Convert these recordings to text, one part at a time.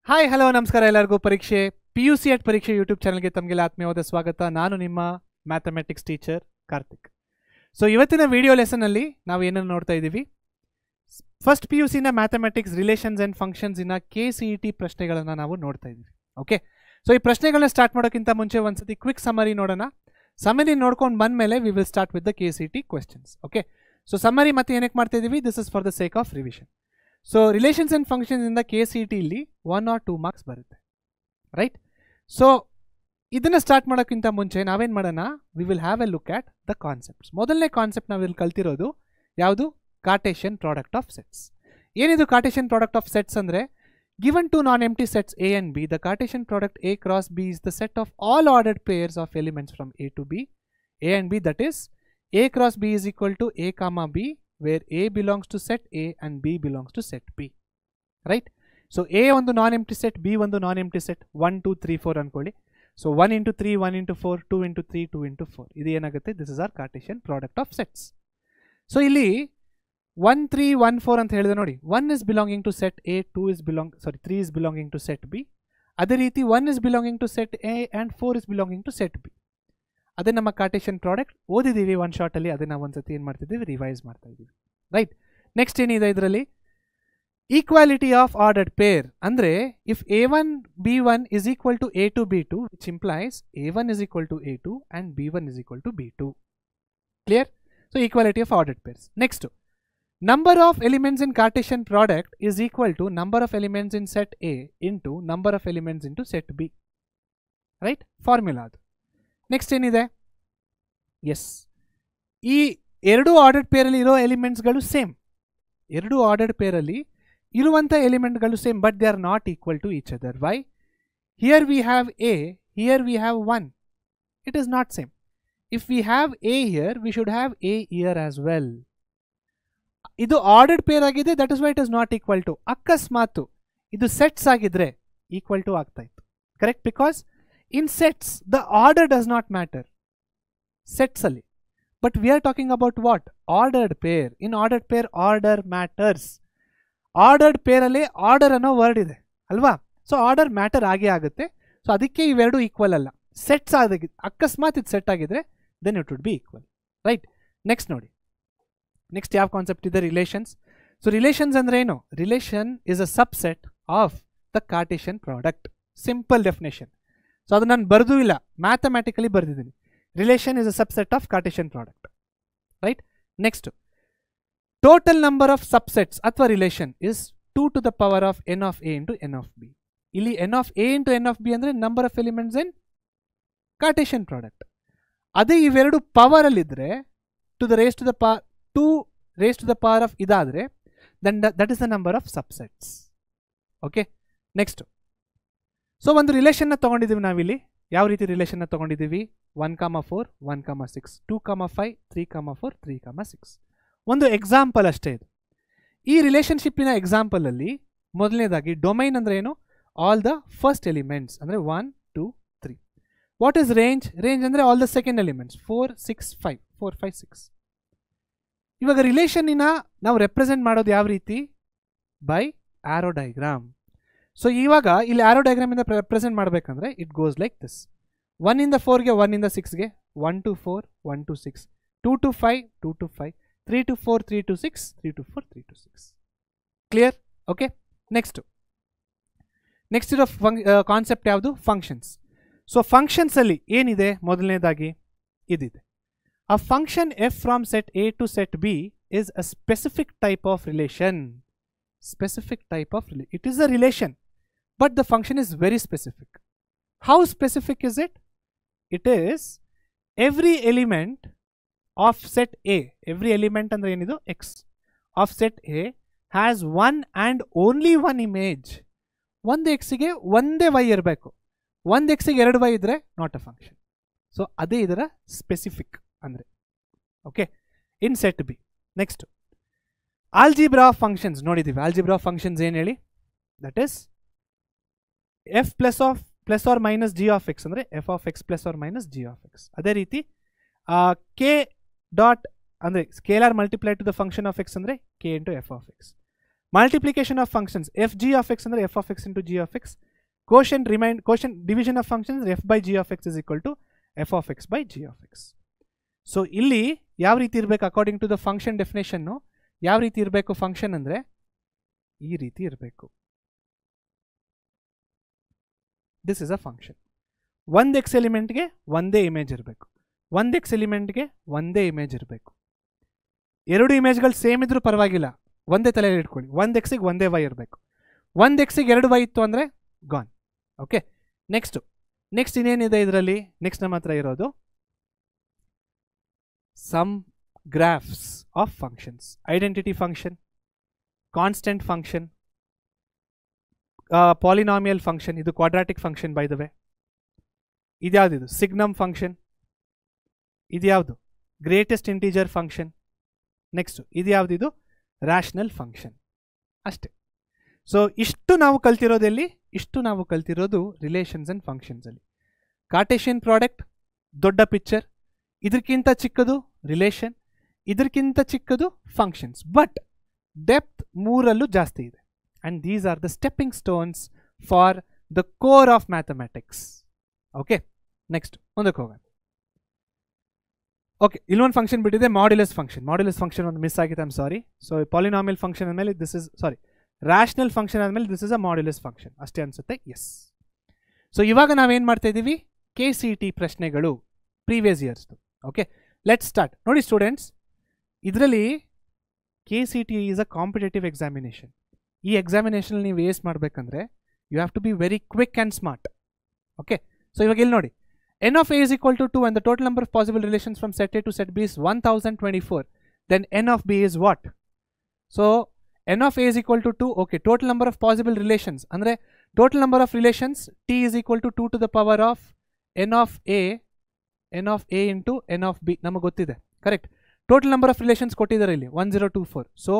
Hi hello ನಮಸ್ಕಾರ ಎಲ್ಲರಿಗೂ ಪರೀಕ್ಷೆ PUC ಅಟ್ ಪರೀಕ್ಷೆ ಯೂಟ್ಯೂಬ್ ಚಾನಲ್ಗೆ ತಮಗೆಲ್ಲ ಆತ್ಮೀಯವಾದ ಸ್ವಾಗತ. ನಾನು ನಿಮ್ಮ ಮ್ಯಾಥಮೆಟಿಕ್ಸ್ ಟೀಚರ್ ಕಾರ್ತಿಕ್. ಸೊ ಇವತ್ತಿನ ವಿಡಿಯೋ ಲೆಸನಲ್ಲಿ ನಾವು ಏನನ್ನು ನೋಡ್ತಾ ಇದ್ದೀವಿ, ಫಸ್ಟ್ PUCನ ಮ್ಯಾಥಮೆಟಿಕ್ಸ್ ರಿಲೇಷನ್ಸ್ ಆ್ಯಂಡ್ ಫಂಕ್ಷನ್ಸಿನ KCET ಪ್ರಶ್ನೆಗಳನ್ನು ನಾವು ನೋಡ್ತಾ ಇದ್ದೀವಿ. ಓಕೆ, ಸೊ ಈ ಪ್ರಶ್ನೆಗಳನ್ನ ಸ್ಟಾರ್ಟ್ ಮಾಡೋಕ್ಕಿಂತ ಮುಂಚೆ ಒಂದ್ಸತಿ ಕ್ವಿಕ್ ಸಮರಿ ನೋಡೋಣ. ಸಮರಿ ನೋಡ್ಕೊಂಡು ಬಂದಮೇಲೆ we will start with the KCET questions. Okay, so summary ಮತ್ತೆ ಏನಕ್ಕೆ ಮಾಡ್ತಾ ಇದ್ದೀವಿ, this is for the sake of revision. So relations and functions ಇಂದ KCET ಇಲ್ಲಿ 1 or 2 ಮಾರ್ಕ್ಸ್ ಬರುತ್ತೆ, ರೈಟ್? ಸೊ ಇದನ್ನು ಸ್ಟಾರ್ಟ್ ಮಾಡೋಕ್ಕಿಂತ ಮುಂಚೆ ನಾವೇನು ಮಾಡೋಣ, we will have a look at the concepts. ಮೊದಲನೇ ಕಾನ್ಸೆಪ್ಟ್ ನಾವು ಇಲ್ಲಿ ಕಲ್ತಿರೋದು ಯಾವುದು, ಕಾರ್ಟೇಷಿಯನ್ ಪ್ರಾಡಕ್ಟ್ ಆಫ್ ಸೆಟ್ಸ್. ಏನಿದು ಕಾರ್ಟೇಷಿಯನ್ ಪ್ರಾಡಕ್ಟ್ ಆಫ್ ಸೆಟ್ಸ್ ಅಂದರೆ, given two non-empty sets A and B, the Cartesian product A cross B is the set of all ordered pairs of elements from A to B, A and B, that is A cross B is equal to A comma B, where A belongs to set A and B belongs to set B, right? So A ಒಂದು non-empty set, B ಒಂದು non-empty set, 1 2 3 4 ಅನ್ಕೊಳ್ಳಿ. So 1 into 3 1 into 4 2 into 3 2 into 4 ಇದು ಏನಾಗುತ್ತೆ, this is our Cartesian product of sets. So ಇಲ್ಲಿ 1 3 1 4 ಅಂತ ಹೇಳಿದೆ ನೋಡಿ, 1 is belonging to set A, 3 is belonging to set B. ಅದೇ ರೀತಿ 1 is belonging to set A and 4 is belonging to set B. ಅದೇ ನಮ್ಮ ಕಾರ್ಟೇಷಿಯನ್ ಪ್ರಾಡಕ್ಟ್ ಓದಿದ್ದೀವಿ ಒನ್ ಶಾರ್ಟಲ್ಲಿ, ಅದೇ ನಾವು ಒಂದ್ಸತಿ ಏನು ಮಾಡ್ತಿದ್ದೀವಿ, ರಿವೈಸ್ ಮಾಡ್ತಾ ಇದ್ದೀವಿ, ರೈಟ್? ನೆಕ್ಸ್ಟ್ ಏನಿದೆ ಇದರಲ್ಲಿ, ಈಕ್ವಾಲಿಟಿ ಆಫ್ ಆರ್ಡರ್ಡ್ ಪೇರ್ ಅಂದರೆ if A1 B1 is equal to A2 B2, which implies A1 is equal to A2 and B1 is equal to B2. Clear? So equality of ordered pairs. Next, number of elements in Cartesian product is equal to number of elements in set A into number of elements into set B, right? Formula ಅದು. Next ಏನಿದೆ, S, ಈ ಎರಡು ordered ಪೇರಲ್ಲಿ ಇರೋ ಎಲಿಮೆಂಟ್ಸ್ಗಳು same, ಎರಡು ordered ಪೇರಲ್ಲಿ ಇರುವಂಥ ಎಲಿಮೆಂಟ್ಗಳು same, but they are not equal to each other. Why? Here we have A, here we have 1, it is not same. If we have A here, we should have A here as well. ಇದು ordered pair ಆಗಿದೆ, that is why it is not equal to. ಅಕಸ್ಮಾತು ಇದು sets ಆಗಿದ್ರೆ equal to ಆಗ್ತಾ ಇತ್ತು, correct? Because in sets the order does not matter, sets alli, but we are talking about what, ordered pair. In ordered pair order matters. Ordered pair alli order ಅನ್ನೋ word ಇದೆ ಅಲ್ವಾ, so order matter ಆಗೇ ಆಗುತ್ತೆ. So ಅದಕ್ಕೆ ಇವೆರಡು equal ಅಲ್ಲ. Sets ಆಗಿ ಅಕಸ್ಮಾತ್ ಇದು ಸೆಟ್ ಆಗಿದ್ರೆ then it would be equal, right? Next ನೋಡಿ, ನೆಕ್ಸ್ಟ್ ಯಾವ ಕಾನ್ಸೆಪ್ಟ್ ಇದೆ, ರಿಲೇಷನ್ಸ್. ಸೊ ರಿಲೇಷನ್ಸ್ ಅಂದ್ರೆ ಏನು, relation is a subset of the Cartesian product. Simple definition. So ಅದು ನಾನು ಬರೆದೂ ಇಲ್ಲ, ಮ್ಯಾಥಮ್ಯಾಟಿಕಲಿ ಬರೆದಿದ್ದೀನಿ. Relation is a subset of Cartesian product, right? Next, total number of subsets ಅಥವಾ relation is 2 to the power of n of A into n of B. ಇಲ್ಲಿ n of A into n of B ಅಂದರೆ number of elements in Cartesian product. ಅದೇ ಇವೆರಡು power ಅಲ್ಲಿದ್ರೆ 2 raised to the power of ಇದಾದರೆ then that is the number of subsets. Okay, next, so ಒಂದು ರಿಲೇಷನ್ನ ತೊಗೊಂಡಿದ್ದೀವಿ ನಾವಿಲ್ಲಿ. ಯಾವ ರೀತಿ ರಿಲೇಷನ್ನ ತೊಗೊಂಡಿದ್ದೀವಿ, 1, 4 1, 6 2, 5 3, 4 3, 6. ಒಂದು ಎಕ್ಸಾಂಪಲ್ ಅಷ್ಟೇ ಇದು. ಈ ರಿಲೇಷನ್ಶಿಪ್ಪಿನ ಎಕ್ಸಾಂಪಲಲ್ಲಿ ಮೊದಲನೇದಾಗಿ ಡೊಮೈನ್ ಅಂದರೆ ಏನು, ಆಲ್ ದ ಫಸ್ಟ್ ಎಲಿಮೆಂಟ್ಸ್ ಅಂದರೆ 1 2 3. What is range? ರೇಂಜ್ ಅಂದರೆ ಆಲ್ ದ ಸೆಕೆಂಡ್ ಎಲಿಮೆಂಟ್ಸ್ 4 6 5 4 5 6. ಇವಾಗ ರಿಲೇಷನ್ನಿನ ನಾವು ರೆಪ್ರೆಸೆಂಟ್ ಮಾಡೋದು ಯಾವ ರೀತಿ, ಬೈ ಆರೋ ಡಯಾಗ್ರಾಮ್. ಸೊ ಇವಾಗ ಇಲ್ಲಿ ಆರೋ ಡಯಾಗ್ರಾಮಿಂದ ರೆಪ್ರೆಸೆಂಟ್ ಮಾಡಬೇಕಂದ್ರೆ ಇಟ್ ಗೋಸ್ ಲೈಕ್ ದಿಸ್. 1 ಇಂದ 4ಗೆ, 1 ಇಂದ 6ಗೆ, 1 to 4 1 to 6, 2 to 5 2 to 5, 3 to 4 3 to 6, 3 to 4 3 to 6. Clear? Okay, next ಇರೋ ಕಾನ್ಸೆಪ್ಟ್ ಯಾವುದು, ಫಂಕ್ಷನ್ಸ್. ಸೊ ಫಂಕ್ಷನ್ಸಲ್ಲಿ ಏನಿದೆ, ಮೊದಲನೇದಾಗಿ ಇದಿದೆ, a function f from set A to set B is a specific type of relation. Specific type of relation. It is a relation, but the function is very specific. How specific is it? It is every element of set A, every element andre enidu x of set A has one and only one image. ಒಂದು x ಗೆ ಒಂದೇ y ಇರಬೇಕು, ಒಂದು x ಗೆ ಎರಡು y ಇದ್ರೆ not a function. So ಅದೇ ಇದರ ಸ್ಪೆಸಿಫಿಕ್ ಅಂದರೆ. Okay, in set B. Next, algebra of functions ನೋಡಿದ್ದೀವಿ. ಆಲ್ಜಿಬ್ರಾ ಆಫ್ ಫಂಕ್ಷನ್ಸ್ ಏನು ಹೇಳಿ, that is f plus or minus g of x ಅಂದರೆ f of x plus or minus g of x. ಅದೇ ರೀತಿ k dot ಅಂದರೆ scalar multiply to the function of x ಅಂದರೆ k into f of x. Multiplication of functions f g of x ಅಂದರೆ f of x into g of X. Question division of functions f by g of x is equal to f of x by g of x. So ಇಲ್ಲಿ ಯಾವ ರೀತಿ ಇರಬೇಕು according to the function ಡೆಫಿನೇಷನ್ನು, ಯಾವ ರೀತಿ ಇರಬೇಕು function ಅಂದರೆ ಈ ರೀತಿ ಇರಬೇಕು. This is a function. ಒಂದು ಎಕ್ಸ್ ಎಲಿಮೆಂಟ್ಗೆ ಒಂದೇ ಇಮೇಜ್ ಇರಬೇಕು, ಒಂದು ಎಕ್ಸ್ ಎಲಿಮೆಂಟ್ಗೆ ಒಂದೇ ಇಮೇಜ್ ಇರಬೇಕು. ಎರಡು ಇಮೇಜ್ಗಳು ಸೇಮ್ ಇದ್ರೂ ಪರವಾಗಿಲ್ಲ, ಒಂದೇ ತಲೆಯಲ್ಲಿ ಇಟ್ಕೊಳ್ಳಿ. ಒಂದು ಎಕ್ಸಿಗೆ ಒಂದೇ ವೈ ಇರಬೇಕು. ಒಂದು ಎಕ್ಸಿಗೆ ಎರಡು ವೈ ಇತ್ತು ಅಂದರೆ ಗಾನ್. ಓಕೆ, ನೆಕ್ಸ್ಟ್ ಇನ್ನೇನಿದೆ ಇದರಲ್ಲಿ? ನೆಕ್ಸ್ಟ್ ನಮ್ಮ ಹತ್ರ ಇರೋದು some graphs of functions. Identity function, constant function, polynomial function, ಇದು quadratic function by the way. ಇದ್ಯಾವುದಿದು? Signum function. ಇದ್ಯಾವುದು? Greatest integer function. ನೆಕ್ಸ್ಟು ಇದ್ಯಾವುದಿದು? Rational function. ಅಷ್ಟೇ. ಸೊ ಇಷ್ಟು ನಾವು ಕಲ್ತಿರೋದು ರಿಲೇಷನ್ಸ್ ಆ್ಯಂಡ್ ಫಂಕ್ಷನ್ಸಲ್ಲಿ. ಕಾರ್ಟೇಷಿಯನ್ ಪ್ರಾಡಕ್ಟ್ ದೊಡ್ಡ ಪಿಕ್ಚರ್, ಇದಕ್ಕಿಂತ ಚಿಕ್ಕದು ರಿಲೇಷನ್, ಇದಕ್ಕಿಂತ ಚಿಕ್ಕದು ಫಂಕ್ಷನ್ಸ್. ಬಟ್ ಡೆಪ್ತ್ ಮೂರಲ್ಲೂ ಜಾಸ್ತಿ ಇದೆ. And these are the stepping stones for the core of mathematics. Okay, next ಮುಂದಕ್ಕೆ ಹೋಗೋಣ. ಓಕೆ, ಇಲ್ಲೊಂದು ಫಂಕ್ಷನ್ ಬಿಟ್ಟಿದೆ, ಮಾಡ್ಯುಲಸ್ ಫಂಕ್ಷನ್. ಮಾಡ್ಯುಲಸ್ ಫಂಕ್ಷನ್ ಒಂದು ಮಿಸ್ ಆಗಿದೆ, I'm sorry. So polynomial function ಆದಮೇಲೆ ದಿಸ್ ಇಸ್ ರ್ಯಾಷನಲ್ ಫಂಕ್ಷನ್ ಆದಮೇಲೆ this is a modulus function ಅಷ್ಟೇ ಅನ್ಸುತ್ತೆ. ಎಸ್. ಸೊ ಇವಾಗ ನಾವೇನು ಮಾಡ್ತಾ ಇದ್ದೀವಿ? KCT ಪ್ರಶ್ನೆಗಳು ಪ್ರೀವಿಯಸ್ ಇಯರ್ಸ್ದು. Okay, let's start. ನೋಡಿ ಸ್ಟೂಡೆಂಟ್ಸ್, ಇದರಲ್ಲಿ KCT is a competitive examination. ಈ ಎಕ್ಸಾಮಿನೇಷನ್ ನೀವು ಏಸ್ ಮಾಡಬೇಕಂದ್ರೆ you have to be very quick and smart. Okay, so ಇವಾಗ ಇಲ್ಲಿ ನೋಡಿ, n of a is equal to 2 and the total number of possible relations from set A to set B is 1024. Then n of B is what? So n of a is equal to 2. Okay, total number of possible relations. Andre total number of relations t is equal to 2 to the power of n of a into n of b. ನಮಗೆ ಗೊತ್ತಿದೆ, correct. Total number of relations ಕೊಟ್ಟಿದ್ದಾರೆ ಇಲ್ಲಿ 1024. So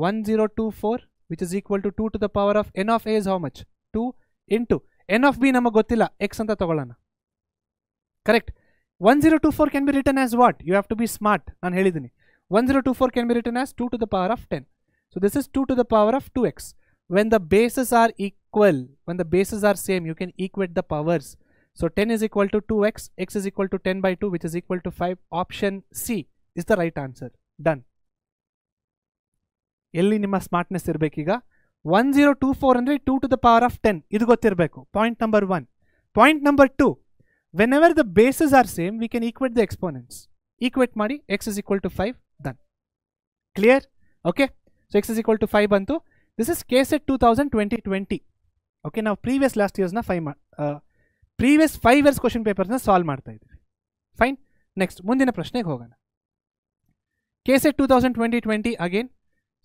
1024 which is equal to 2 to the power of n of a is how much? 2 into n of b ನಮಗೆ ಗೊತ್ತಿಲ್ಲ, x ಅಂತ ತಗೊಳ್ಳೋಣ. Correct. 1024 can be written as what? You have to be smart. ನಾನು ಹೇಳಿದ್ದೀನಿ 1024 can be written as 2 to the power of 10. So this is 2 to the power of 2x. When the bases are equal, when the bases are same, you can equate the powers. So 10 is equal to 2x, x is equal to 10 by 2 which is equal to 5. Option C is the right answer. Done. ಎಲ್ಲಿ ನಿಮ್ಮ smartness ಇರಬೇಕೀಗ? 1024 ಅಂದರೆ 2 to the power of 10, ಇದು ಗೊತ್ತಿರಬೇಕು. Point number 1. Point number 2, whenever the bases are same, we can equate the exponents. Equate ಮಾಡಿ, x is equal to 5, done. Clear? Okay, so x is equal to 5 ಬಂತು. This is KCET 2020. Okay, ನಾವು previous last ಇಯರ್ಸ್ನ previous 5 years question ಪೇಪರ್ಸ್ನ solve ಮಾಡ್ತಾ ಇದ್ದೀವಿ. Fine. Next ಮುಂದಿನ ಪ್ರಶ್ನೆಗೆ ಹೋಗೋಣ. KCET 2020 again.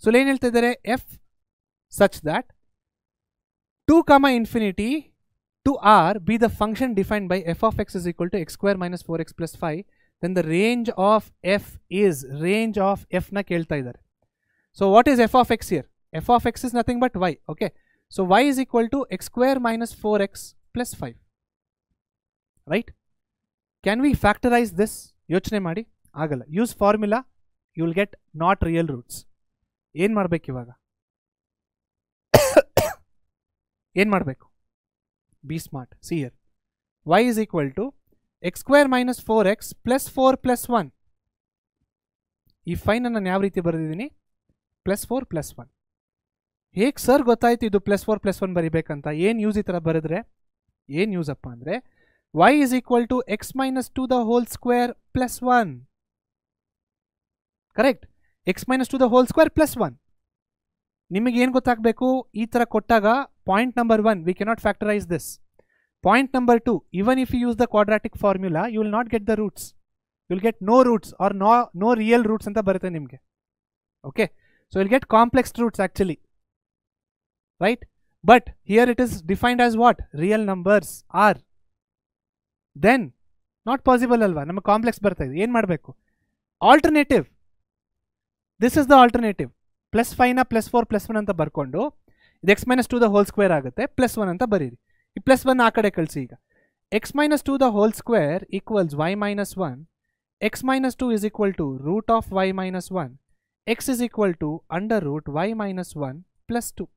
ಸೊ ಏನು ಹೇಳ್ತಾ ಇದ್ದಾರೆ? F such that 2, infinity to r be the function defined by f of x is equal to x square minus 4x plus 5, then the range of f is, range of f na kelta idare. So what is f of x here? F of x is nothing but y. Okay, so y is equal to x square minus 4x plus 5, right? Can we factorize this? ಯೋಚನೆ ಮಾಡಿ, ಆಗಲ್ಲ. Use formula, you will get not real roots. ಏನು ಮಾಡಬೇಕು ಇವಾಗ? ಏನು ಮಾಡಬೇಕು? Be smart. See here, y is equal to x square minus 4x plus 4 plus 1. ಈ fine ನಾನು ಯಾವ ರೀತಿ ಬರೆದಿದ್ದೀನಿ? +4 + 1. ಹೇಗೆ ಸರ್ ಗೊತ್ತಾಯ್ತು ಇದು +4 + 1 ಬರಿಬೇಕಂತ? ಏನು ಯೂಸ್ ಈ ಥರ ಬರೆದ್ರೆ? ಏನು ಯೂಸ್ ಅಪ್ಪ ಅಂದರೆ y is equal to x minus 2 the whole square plus 1. Correct. x minus 2 the whole square plus 1. ನಿಮಗೆ ಏನು ಗೊತ್ತಾಗಬೇಕು? ಈ ಥರ ಕೊಟ್ಟಾಗ point number 1, we cannot factorize this. Point number 2, even if you use the quadratic formula, you will not get the roots. You will get no roots or no real roots anta barute nimge. Okay, so you will get complex roots actually, right? But here it is defined as what? Real numbers are. Then not possible alva, nama complex barta ide. ಏನು ಮಾಡಬೇಕು? Alternative. This is the alternative. +5 ನ +4 +1 ಅಂತ ಬರ್ಕೊಂಡು ಇದು x minus 2 the whole square ಆಗುತ್ತೆ, +1 ಅಂತ ಬರೀರಿ. ಈ +1 ಆ ಕಡೆ ಕಳಿಸಿ. ಈಗ x minus 2 the whole square equals y minus 1. x minus 2 is equal to root of y minus 1. x is equal to under root y minus 1 plus 2.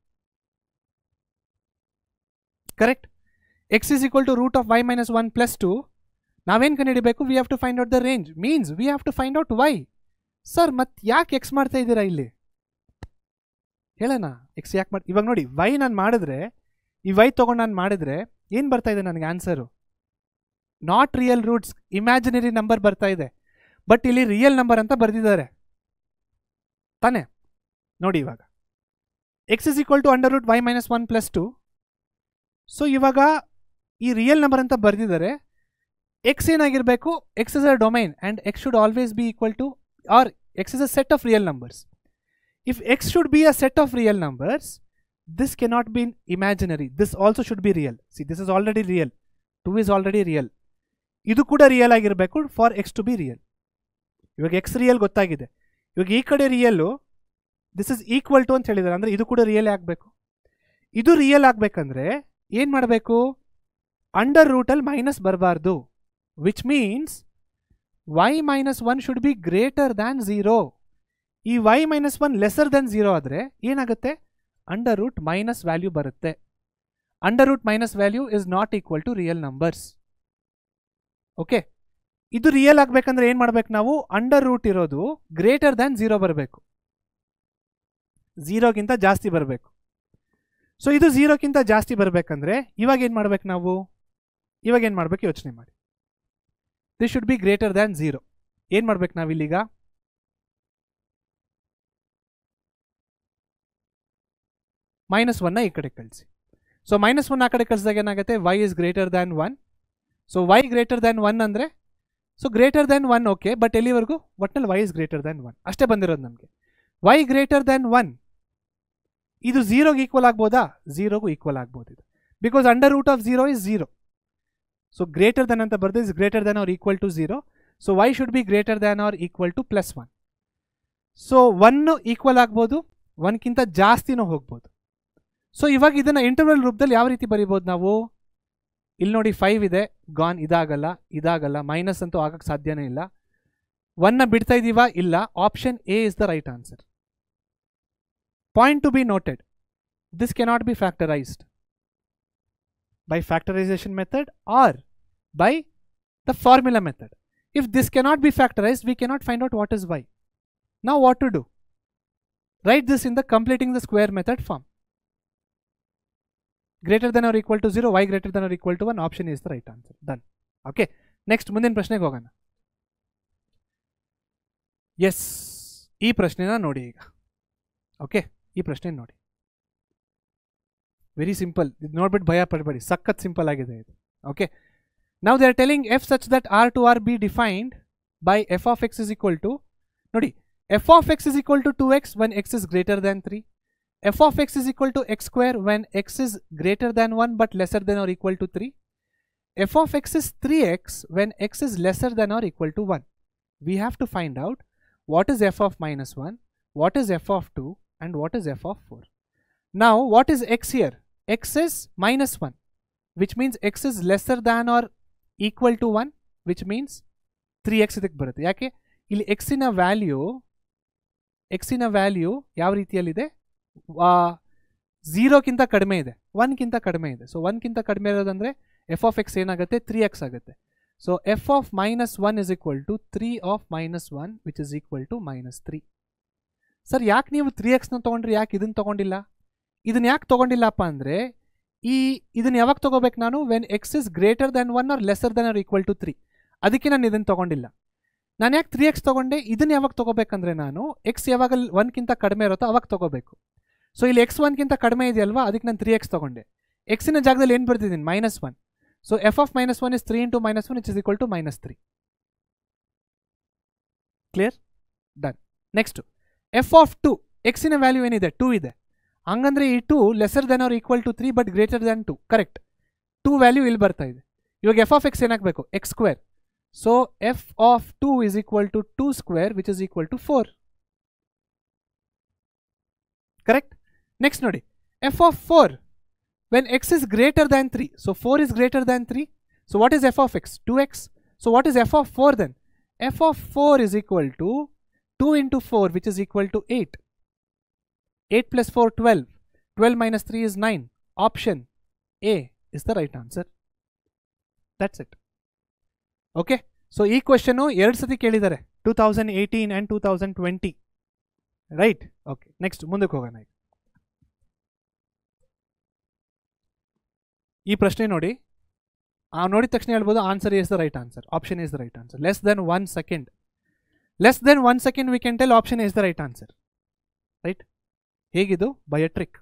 Correct? X is equal to root of y minus 1 plus 2. ನಾವೇನು ಕಂಡುಹಿಡಿಬೇಕು? We have to find out the range. Means we have to find out y. Sir ಮತ್ತೆ ಯಾಕೆ X ಮಾಡ್ತಾ ಇದ್ದೀರಾ ಇಲ್ಲಿ? ಹೇಳೋಣ X ಯಾಕೆ ಮಾಡಿ. ಇವಾಗ ನೋಡಿ, y ನಾನು ಮಾಡಿದ್ರೆ, ಈ y ತೊಗೊಂಡು ನಾನು ಮಾಡಿದ್ರೆ ಏನು ಬರ್ತಾ ಇದೆ ನನಗೆ answer? Not real roots, imaginary number ಬರ್ತಾ ಇದೆ. ಬಟ್ ಇಲ್ಲಿ ರಿಯಲ್ ನಂಬರ್ ಅಂತ ಬರೆದಿದ್ದಾರೆ ತಾನೇ? ನೋಡಿ ಇವಾಗ x is equal to under root y minus 1 plus 2. So ಇವಾಗ ಈ ರಿಯಲ್ ನಂಬರ್ ಅಂತ ಬರೆದಿದ್ದಾರೆ. x ಏನಾಗಿರಬೇಕು? x is a domain and x should always be equal to, or x is a set of real numbers. If x should be a set of real numbers, this cannot be imaginary. This also should be real. See, this is already real. 2 is already real. ಇದು ಕೂಡ real ಆಗಿರಬೇಕು for x to be real. ಇವಾಗ x real ಗೊತ್ತಾಗಿದೆ. ಇವಾಗ ಈ ಕಡೆ real this is equal to ಅಂತ ಹೇಳಿದ್ದಾರೆ, ಅಂದರೆ ಇದು ಕೂಡ ರಿಯಲ್ ಆಗಬೇಕು. ಇದು ರಿಯಲ್ ಆಗಬೇಕಂದ್ರೆ ಏನು ಮಾಡಬೇಕು? ಅಂಡರ್ ರೂಟಲ್ಲಿ ಮೈನಸ್ ಬರಬಾರ್ದು. Which means y minus 1 should be greater than 0. ಈ y minus 1 ಲೆಸರ್ ದೆನ್ 0 ಆದರೆ ಏನಾಗುತ್ತೆ? ಅಂಡರ್ ರೂಟ್ ಮೈನಸ್ ವ್ಯಾಲ್ಯೂ ಬರುತ್ತೆ. Under root minus value is not equal to real numbers. Okay, ಇದು ರಿಯಲ್ ಆಗಬೇಕಂದ್ರೆ ಏನು ಮಾಡಬೇಕು ನಾವು? ಅಂಡರ್ ರೂಟ್ ಇರೋದು ಗ್ರೇಟರ್ ದ್ಯಾನ್ 0 ಬರಬೇಕು, 0ಗಿಂತ ಜಾಸ್ತಿ ಬರಬೇಕು. ಸೊ ಇದು 0ಗಿಂತ ಜಾಸ್ತಿ ಬರಬೇಕಂದ್ರೆ ಇವಾಗ ಏನು ಮಾಡಬೇಕು ನಾವು? ಇವಾಗ ಏನು ಮಾಡಬೇಕು ಯೋಚನೆ ಮಾಡಿ. This should be greater than 0. ಏನು ಮಾಡ್ಬೇಕು ನಾವಿಲ್ಲೀಗ? -1 ಈ ಕಡೆ ಕಳಿಸಿ. ಸೊ -1 ಆ ಕಡೆ ಕಳಿಸಿದಾಗ ಏನಾಗುತ್ತೆ? y is greater than 1. So y greater than 1 ಅಂದರೆ, so greater than 1 okay, but ಎಲ್ಲಿವರೆಗೂ? ಒಟ್ನಲ್ಲಿ y ಇಸ್ ಗ್ರೇಟರ್ ದ್ಯಾನ್ 1 ಅಷ್ಟೇ ಬಂದಿರೋದು ನಮಗೆ. y ಗ್ರೇಟರ್ ದ್ಯಾನ್ 1 ಇದು 0ಗೆ ಈಕ್ವಲ್ ಆಗ್ಬೋದಾ? 0ಗೂ ಈಕ್ವಲ್ ಆಗ್ಬೋದು ಇದು, because under root of 0 is 0. So greater than ಅಂತ ಬರ್ತದೆ, is greater than or equal to 0. So y should be greater than or equal to +1. So 1 equal ಆಗ್ಬೋದು, 1ಗಿಂತ ಜಾಸ್ತಿನೂ ಹೋಗ್ಬೋದು. ಸೊ ಇವಾಗ ಇದನ್ನು ಇಂಟರ್ವಲ್ ರೂಪದಲ್ಲಿ ಯಾವ ರೀತಿ ಬರೀಬೋದು ನಾವು? ಇಲ್ಲಿ ನೋಡಿ 5 ಇದೆ, ಗಾನ್, ಇದಾಗಲ್ಲ, ಇದಾಗಲ್ಲ, ಮೈನಸ್ ಅಂತೂ ಆಗಕ್ಕೆ ಸಾಧ್ಯನೇ ಇಲ್ಲ. 1ನ ಬಿಡ್ತಾ ಇದ್ದೀವಾ? ಇಲ್ಲ. Option A is the right answer. Point to be noted, this cannot be factorized by factorization method or by the formula method. If this cannot be factorized, we cannot find out what is y. Now what to do? Write this in the completing the square method form. Greater than or equal to 0, y greater than or equal to 1, option is the right answer. Done. Okay. Next, ಮುಂದಿನ ಪ್ರಶ್ನೆಗೆ ಹೋಗೋಣ. S, ಈ ಪ್ರಶ್ನೆನ ನೋಡಿ ಈಗ. Okay, ಈ ಪ್ರಶ್ನೆ ನೋಡಿ. Very simple. ಇದು ನೋಡ್ಬಿಟ್ಟು ಭಯ ಪಡಬೇಡಿ, ಸಖತ್ ಸಿಂಪಲ್ ಆಗಿದೆ ಇದು. ಓಕೆ, ನಾವು they are telling f such that R to R be defined by f of x is equal to, ನೋಡಿ, f of x is equal to 2x when x is greater than 3. F of x is equal to x square when x is greater than 1 but lesser than or equal to 3. F of X is 3x when x is lesser than or equal to 1. We have to find out what is f of -1, what is f of 2 and what is f of 4. Now what is x here? X is -1, which means x is lesser than or equal to 1, which means 3x ಇದಕ್ಕೆ ಬರುತ್ತೆ. ಯಾಕೆ? ಇಲ್ಲಿ ಎಕ್ಸಿನ value ಯಾವ ರೀತಿಯಲ್ಲಿದೆ? 0ಗಿಂತ ಕಡಿಮೆ ಇದೆ, 1ಗಿಂತ ಕಡಿಮೆ ಇದೆ. ಸೊ 1ಗಿಂತ ಕಡಿಮೆ ಇರೋದಂದರೆ ಎಫ್ ಆಫ್ ಎಕ್ಸ್ ಏನಾಗುತ್ತೆ? 3x ಆಗುತ್ತೆ. So f of -1 is equal to 3 of -1 which is equal to -3. Sir ಯಾಕೆ ನೀವು 3xನ ತೊಗೊಂಡ್ರಿ, ಯಾಕೆ ಇದನ್ನು ತೊಗೊಂಡಿಲ್ಲ? ಇದನ್ನ ಯಾಕೆ ತೊಗೊಂಡಿಲ್ಲಪ್ಪ ಅಂದರೆ, ಇದನ್ನು ಯಾವಾಗ ತೊಗೋಬೇಕು ನಾನು? When x is greater than 1 or lesser than or equal to 3. ಅದಕ್ಕೆ ನಾನು ಇದನ್ನು ತೊಗೊಂಡಿಲ್ಲ. ನಾನು ಯಾಕೆ 3x ತೊಗೊಂಡೆ? ಇದನ್ನು ಯಾವಾಗ ತೊಗೋಬೇಕಂದ್ರೆ ನಾನು ಎಕ್ಸ್ ಯಾವಾಗ 1ಗಿಂತ ಕಡಿಮೆ ಇರುತ್ತೋ ಅವಾಗ ತೊಗೋಬೇಕು. ಸೊ ಇಲ್ಲಿ x 1ಗಿಂತ ಕಡಿಮೆ ಇದೆಯಲ್ವಾ, ಅದಕ್ಕೆ ನಾನು 3x ತೊಗೊಂಡೆ. ಎಕ್ಸಿನ ಜಾಗದಲ್ಲಿ ಏನು ಬರ್ತಿದ್ದೀನಿ? -1. So f of -1 is 3 × -1 which is equal to -3. Clear? Done. Next f of 2, ಎಕ್ಸಿನ ವ್ಯಾಲ್ಯೂ ಏನಿದೆ? 2 ಇದೆ. ಹಂಗಂದ್ರೆ ಈ 2 lesser than or equal to 3 but greater than 2. Correct. 2 value ಇಲ್ಲಿ ಬರ್ತಾ ಇದೆ. ಇವಾಗ ಎಫ್ ಆಫ್ ಎಕ್ಸ್ ಏನಾಗಬೇಕು? x square. So f of 2 is equal to 2 square which is equal to 4. Correct. Next ನೋಡಿ, f of 4 when x is greater than 3. So 4 is greater than 3. So what is f of x? 2x. So what is f of 4 then? F of 4 is equal to 2 × 4 which is equal to 8. 8 + 4 12. 12 minus 3 is 9. Option A is the right answer. That's it. Okay. So ಈ question 2 ಸತಿ ಕೇಳಿದ್ದಾರೆ, 2018 and 2020. Right. Okay, next ಮುಂದಕ್ಕೆ ಹೋಗೋಣ. ಈ ಪ್ರಶ್ನೆ ನೋಡಿ, ನೋಡಿದ ತಕ್ಷಣ ಹೇಳ್ಬೋದು answer is the right answer, option is the right answer. Less than 1 second, less than 1 second we can tell option is the right answer. Right. ಹೇಗಿದು? ಬೈ ಅ ಟ್ರಿಕ್,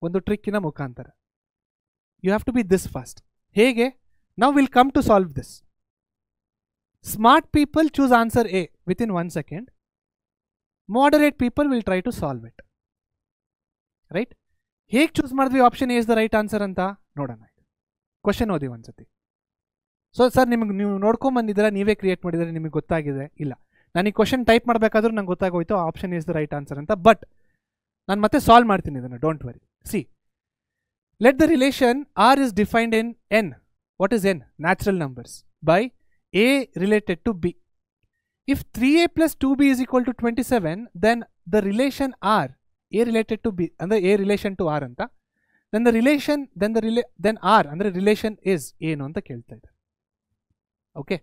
ಒಂದು ಟ್ರಿಕ್ಕಿನ ಮುಖಾಂತರ. You have to be this fast. ಹೇಗೆ? Now will come to solve this. Smart people choose answer A with in 1 second. Moderate people will try to solve it. Right? ಹೇಗೆ choose ಮಾಡಿದ್ವಿ option A is the right answer ಅಂತ ನೋಡೋಣ. Question ಓದಿ ಒಂದ್ಸತಿ. So sir, ನಿಮಗೆ ನೀವು ನೋಡ್ಕೊಂಬಂದಿದ್ದೀರಾ, ನೀವೇ create ಮಾಡಿದರೆ, ನಿಮಗೆ ಗೊತ್ತಾಗಿದೆ? ಇಲ್ಲ, ನಾನು ಈ ಕ್ವಶನ್ ಟೈಪ್ ಮಾಡಬೇಕಾದ್ರೂ ನಂಗೆ ಗೊತ್ತಾಗೋಯ್ತು option is the right answer ಅಂತ. ಬಟ್ ನಾನು ಮತ್ತೆ ಸಾಲ್ವ್ ಮಾಡ್ತೀನಿ ಇದನ್ನು, don't worry. C, let the relation R is defined in N. What is N? Natural numbers by a related to b. If 3a plus 2b is equal to 27, then the relation R, A related to B, and the A relation to R anta, then the relation, then R, and the relation is ಏನು ಅಂತ ಕೇಳ್ತಾ ಇದ್ದಾರೆ. Okay,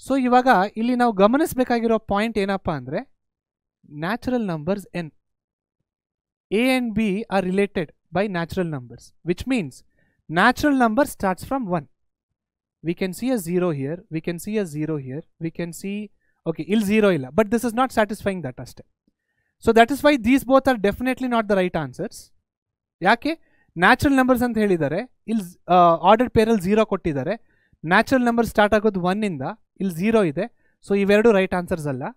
so ಇವಾಗ ಇಲ್ಲಿ ನಾವು ಗಮನಿಸಬೇಕಾಗಿರೋ point ಏನಪ್ಪ ಅಂದರೆ, natural numbers n, A and B are related by natural numbers, which means natural number starts from 1. We can see a 0 here, we can see a 0 here, we can see, okay, il 0 illa, but this is not satisfying that aste. So that is why these both are definitely not the right answers. Yake? Natural numbers anta helidare, il ordered pair al 0 kottidare, natural numbers start agodu 1 inda, il 0 ide, so iveradu right answers alla.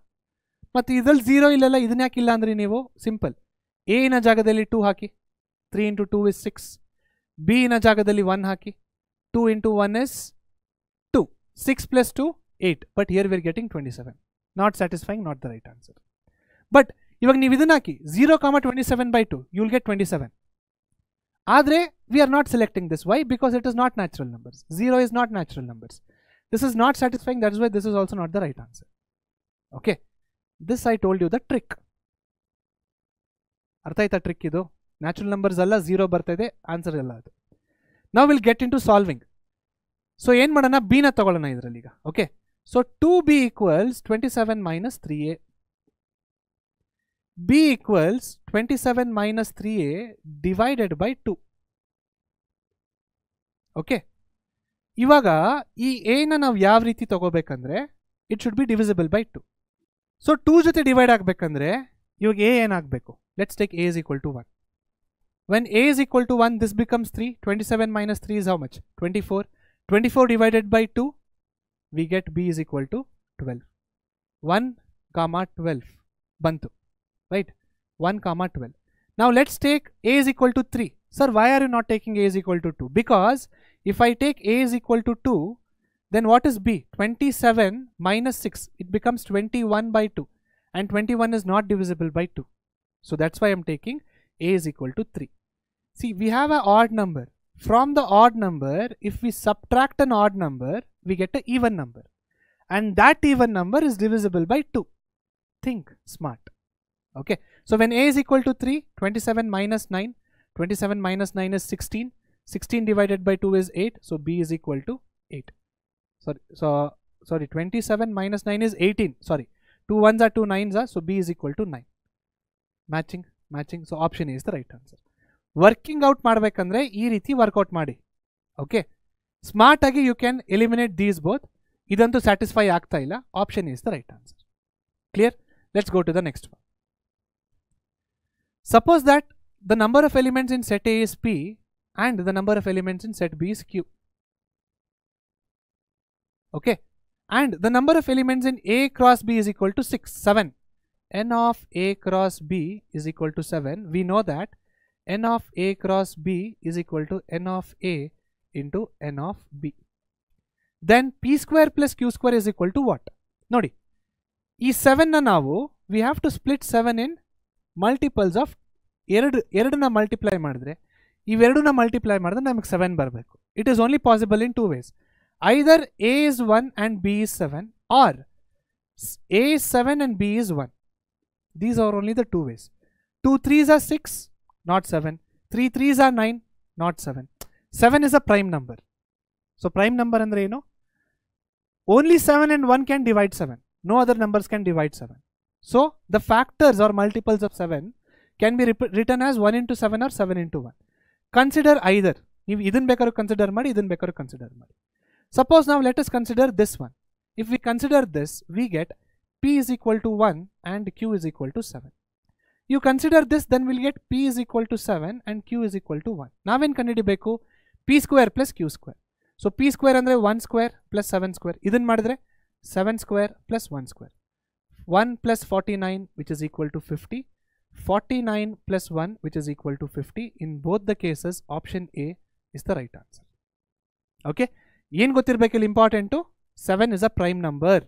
Matte idal 0 illalla, idನ್ನ ಯಾಕೆ ಇಲ್ಲ ಅಂದ್ರೆ ನೀವು simple, a ನ ಜಾಗದಲ್ಲಿ 2 ಹಾಕಿ, 3 into 2 is 6, b ನ ಜಾಗದಲ್ಲಿ 1 ಹಾಕಿ, 2 into 1 is 2, 6 plus 2 8, but here we are getting 27. Not satisfying, not the right answer. But ಇವಾಗ ನೀವು ಇದನ್ನ ಹಾಕಿ 0, 27 by 2, you will get 27. ಆದರೆ we are not selecting this. Why? Because it is not natural numbers. 0 is not natural numbers. This is not satisfying. That is why this is also not the right answer. Okay, this I told you the trick. ಅರ್ಥ ಆಯ್ತಾ trick? ಇದು natural numbers ಅಲ್ಲ, 0 ಬರ್ತಾ ಇದೆ, answer ಎಲ್ಲ ಅದು. ನಾವು will get into solving. So ಏನು ಮಾಡೋಣ, ಬಿ ನ ತಗೊಳ್ಳೋಣ ಇದರಲ್ಲಿ ಈಗ. Okay, so 2b equals 27 minus 3a. b equals 27 minus 3a divided by 2. ಓಕೆ, ಇವಾಗ ಈ a ನ ನಾವು ಯಾವ ರೀತಿ ತಗೋಬೇಕಂದ್ರೆ, it should be divisible by 2. ಸೊ 2 ಜೊತೆ ಡಿವೈಡ್ ಆಗಬೇಕಂದ್ರೆ ಇವಾಗ a ಏನಾಗಬೇಕು? Let's take a is equal to 1. When a is equal to 1, this becomes 3. 27 minus 3 is how much? 24. 24 divided by 2, we get b is equal to 12. 1, 12 bantu, right? 1, 12. Now let's take a is equal to 3. Sir, why are you not taking a is equal to 2? Because if I take a is equal to 2, then what is b? 27 minus 6, it becomes 21 by 2, and 21 is not divisible by 2. So that's why I'm taking a is equal to 3. See, we have an odd number. From the odd number, if we subtract an odd number, we get an even number, and that even number is divisible by 2. Think smart. Okay, so when a is equal to 3, 27 minus 9, 27 minus 9 is 16, 16 divided by 2 is 8, so b is equal to 8. Sorry, 27 minus 9 is 18, sorry, 2 ones are 2 nines are, so b is equal to 9. Matching, so option A is the right answer. Working out ಮಾಡಬೇಕಂದ್ರೆ ಈ ರೀತಿ work out ಮಾಡಿ. Okay, smart ಆಗಿ you can eliminate these both. ಇದಂತೂ satisfy ಆಗ್ತಾ ಇಲ್ಲ, option is the right answer. Clear? Let's go to the next one. Suppose that the number of elements in set a is p and the number of elements in set b is q. Okay, and the number of elements in a cross b is equal to 6, 7. n of a cross b is equal to 7. We know that n of a cross b is equal to n of a into n of b. Then p square plus q square is equal to what? Nodi, ee 7 na navu we have to split 7 in multiples of ಎರಡು na multiply ಮಾಡಿದ್ರೆ ಇವೆರಡನ್ನ multiply ಮಾಡಿದ್ರೆ ನಮಗೆ 7 ಬರಬೇಕು. It is only possible in two ways. Either a is 1 and b is 7, or a is 7 and b is 1. These are only the two ways. 2 3s are 6, not 7. 3 3s are 9, not 7. 7 is a prime number. So prime number andre ಏನು? Only 7 and 1 can divide 7. No other numbers can divide 7. So the factors or multiples of 7 can be written as 1 into 7 or 7 into 1. Consider either. ನೀವು ಇದನ್ನ ಬೇಕಾದ್ರೂ consider ಮಾಡಿ, ಇದನ್ನ ಬೇಕಾದ್ರೂ consider ಮಾಡಿ. Suppose now let us consider this one. If we consider this, we get p is equal to 1 and q is equal to 7. You consider this, then we'll get p is equal to 7 and q is equal to 1. ನಾವೇನು ಕಂಡುಹಿಡಿಬೇಕು? p square plus q square. So p square ಅಂದರೆ 1 square plus 7 square. ಇದನ್ನು ಮಾಡಿದ್ರೆ 7 square plus 1 square. 1 plus 49 which is equal to 50. 49 plus 1 which is equal to 50. In both the cases, option A is the right answer. Okay? ಏನು ಗೊತ್ತಿರಬೇಕು ಇಲ್ಲಿ important? 7 is a prime number.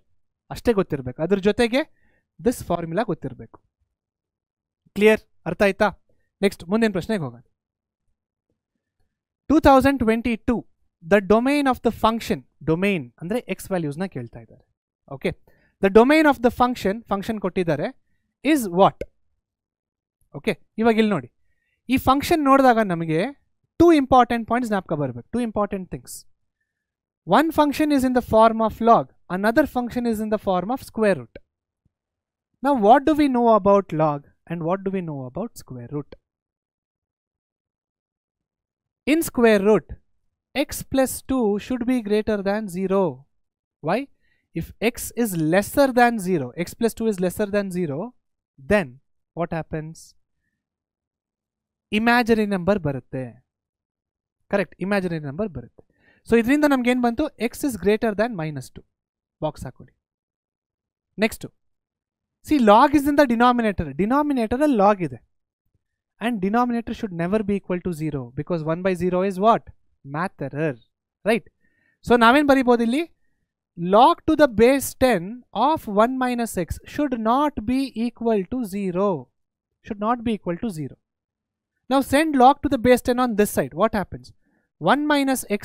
ಅಷ್ಟೇ ಗೊತ್ತಿರಬೇಕು. ಅದ್ರ ಜೊತೆಗೆ this formula ಗೊತ್ತಿರಬೇಕು. Clear? ಅರ್ಥ ಆಯ್ತಾ? ನೆಕ್ಸ್ಟ್ ಮುಂದಿನ ಪ್ರಶ್ನೆಗೆ ಹೋಗೋಣ. 2022 the domain of the function, domain ಅಂದರೆ ಎಕ್ಸ್ ವ್ಯಾಲ್ಯೂಸ್ನ ಕೇಳ್ತಾ ಇದ್ದಾರೆ. Okay, the domain of the function ಕೊಟ್ಟಿದ್ದಾರೆ ಇಸ್ ವಾಟ್? ಓಕೆ, ಇವಾಗ ಇಲ್ಲಿ ನೋಡಿ, ಈ ಫಂಕ್ಷನ್ ನೋಡಿದಾಗ ನಮಗೆ 2 ಇಂಪಾರ್ಟೆಂಟ್ ಪಾಯಿಂಟ್ಸ್ ಜ್ಞಾಪಕ ಬರಬೇಕು. 2 important things. One function is in the form of log, another function is in the form of square root. Now what do we know about log and what do we know about square root? In square root, x plus 2 should be greater than 0. Why? If x is lesser than 0, x plus 2 is lesser than 0, then what happens? Imaginary number barutte. Correct, imaginary number barutte. ಸೊ ಇದರಿಂದ ನಮ್ಗೆ ಏನು ಬಂತು? X is greater than -2. Box ಹಾಕೊಳ್ಳಿ. Next C, log is in the denominator. ಡಿನಾಮಿನೇಟರಲ್ಲಿ log ಇದೆ and denominator should never be equal to 0 because 1/0 is what? Math error, right? So ನಾವೇನು ಬರೀಬೋದು ಇಲ್ಲಿ? Log to the base 10 of 1 - x should not be equal to 0. Should not be equal to 0. ನಾವು send log to the base 10 on this side. What happens? 1 - x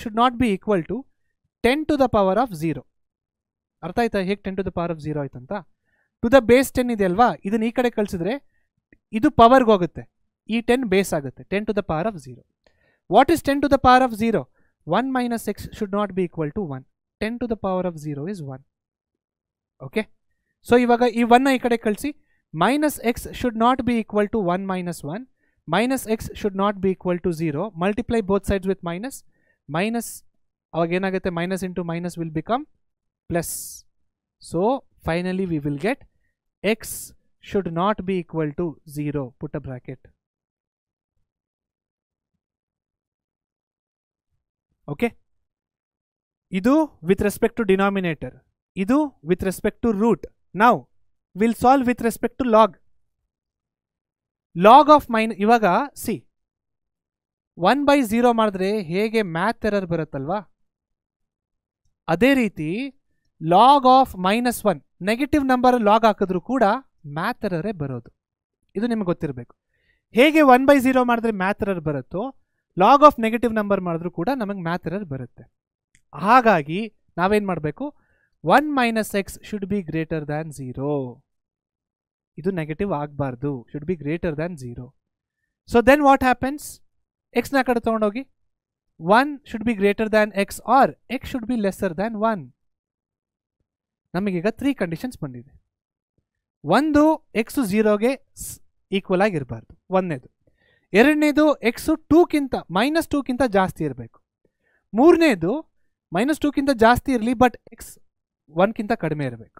should not be equal to 10 to the power of 0. ಅರ್ಥ ಆಯ್ತಾ ಹೇಗೆ 10 to the power of 0 ಆಯ್ತಂತ? To the base 10 ಇದೆ ಅಲ್ವಾ, ಇದನ್ನ ಈ ಕಡೆ ಕಳಿಸಿದ್ರೆ ಇದು ಪವರ್ಗೆ ಹೋಗುತ್ತೆ, ಈ 10 ಬೇಸ್ ಆಗುತ್ತೆ. 10 to the power of 0. What is 10 to the power of 0? 1 - x should not be equal to 1. 10 to the power of 0 is 1. Okay, so ಇವಾಗ ಈ 1 ಈ ಕಡೆ ಕಳಿಸಿ. -x should not be equal to 1 - 1. -x should not be equal to 0. Multiply both sides with minus. Minus ಅವಾಗ ಏನಾಗುತ್ತೆ? minus into minus will become plus. So finally we will get x should not be equal to 0. Put a bracket. Okay, ಇದು with respect to denominator, ಇದು with respect to root. Now we'll solve with respect to log. Log of ಇವಾಗ C 1/0 ಮಾಡಿದ್ರೆ ಹೇಗೆ math error ಬರುತ್ತಲ್ವಾ, ಅದೇ ರೀತಿ log of -1 negative number log ಹಾಕಿದ್ರು ಕೂಡ math ಎರರೇ ಬರೋದು. ಇದು ನಿಮ್ಗೆ ಗೊತ್ತಿರಬೇಕು. ಹೇಗೆ 1/0 ಮಾಡಿದ್ರೆ ಮ್ಯಾಥ್ ಎರರ್ ಬರುತ್ತೋ, ಲಾಗ್ ಆಫ್ ನೆಗೆಟಿವ್ ನಂಬರ್ ಮಾಡಿದ್ರು ಕೂಡ ನಮಗೆ ಮ್ಯಾಥ್ ಎರರ್ ಬರುತ್ತೆ. ಹಾಗಾಗಿ ನಾವೇನು ಮಾಡಬೇಕು? 1 - x should be greater than 0. ಇದು ನೆಗೆಟಿವ್ ಆಗಬಾರ್ದು, should be greater than 0. So then what happens? ಎಕ್ಸ್ನ ಕಡೆ ತೊಗೊಂಡೋಗಿ 1 should be greater than x or x should be lesser than 1. ನಮಗೀಗ 3 ಕಂಡೀಷನ್ಸ್ ಬಂದಿದೆ. ಒಂದು, ಎಕ್ಸು 0ಗೆ ಈಕ್ವಲ್ ಆಗಿರಬಾರ್ದು, ಒಂದನೇದು. ಎರಡನೇದು, ಎಕ್ಸು -2ಕ್ಕಿಂತ ಜಾಸ್ತಿ ಇರಬೇಕು. ಮೂರನೇದು, -2ಕ್ಕಿಂತ ಜಾಸ್ತಿ ಇರಲಿ ಬಟ್ ಎಕ್ಸ್ 1ಕ್ಕಿಂತ ಕಡಿಮೆ ಇರಬೇಕು.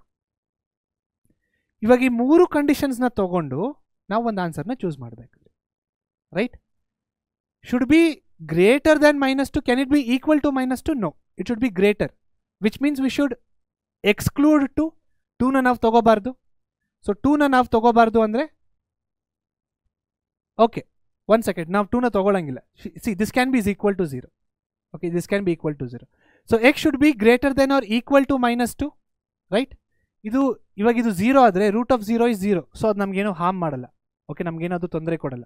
ಇವಾಗ ಈ 3 ಕಂಡೀಷನ್ಸ್ನ ತಗೊಂಡು ನಾವು ಒಂದು ಆನ್ಸರ್ನ ಚೂಸ್ ಮಾಡಬೇಕು. Right? should be greater than -2. Can it be equal to -2? No, it should be greater, which means we should exclude 2. 2ನ ನಾವು ತಗೋಬಾರ್ದು. ಸೊ 2ನ ನಾವು ತಗೋಬಾರ್ದು ಅಂದರೆ, ಓಕೆ ಒನ್ ಸೆಕೆಂಡ್, ನಾವು 2ನ ತಗೊಳ್ಳಂಗಿಲ್ಲ. C, this can be is equal to 0. Okay, this can be equal to 0. So x should be greater than or equal to -2. Right? ಇವಾಗ ಇದು 0 ಆದರೆ √0 is 0. So ಅದು ನಮಗೇನು ಹಾರ್ಮ್ ಮಾಡಲ್ಲ. ಓಕೆ, ನಮಗೇನದು ತೊಂದರೆ ಕೊಡಲ್ಲ.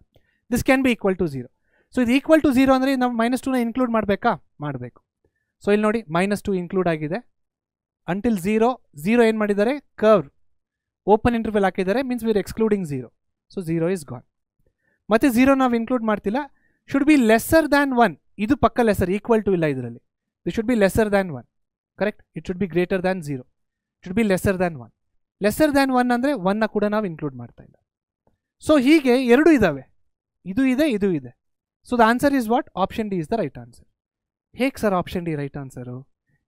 This can be equal to 0. So ಇದು ಈಕ್ವಲ್ ಟು 0 ಅಂದರೆ ನಾವು -2ನ ಇನ್ಕ್ಲೂಡ್ ಮಾಡಬೇಕಾ? ಮಾಡಬೇಕು. ಸೊ ಇಲ್ಲಿ ನೋಡಿ, -2 ಇನ್ಕ್ಲೂಡ್ ಆಗಿದೆ. ಅಂಟಿಲ್ 0 ಏನು ಮಾಡಿದ್ದಾರೆ? ಕರ್ವ್ ಓಪನ್ ಇಂಟರ್ವಲ್ ಹಾಕಿದ್ದಾರೆ, means we are excluding 0. So 0 is gone. ಮತ್ತು 0 ನಾವು ಇನ್ಕ್ಲೂಡ್ ಮಾಡ್ತಿಲ್ಲ. Should be lesser than 1. ಇದು ಪಕ್ಕ ಲೆಸ್ಸರ್, ಈಕ್ವಲ್ ಟು ಇಲ್ಲ ಇದರಲ್ಲಿ. This should be lesser than 1. Correct. It should be greater than 0. Should be lesser than 1. Lesser than 1 ಅಂದರೆ 1ನ ಕೂಡ ನಾವು ಇನ್ಕ್ಲೂಡ್ ಮಾಡ್ತಾ ಇಲ್ಲ. ಸೊ ಹೀಗೆ ಎರಡು ಇದ್ದಾವೆ, ಇದು ಇದೆ, ಇದು ಇದೆ. So the answer is what? Option D is the right answer. ಹೇಗೆ sir option D right answer?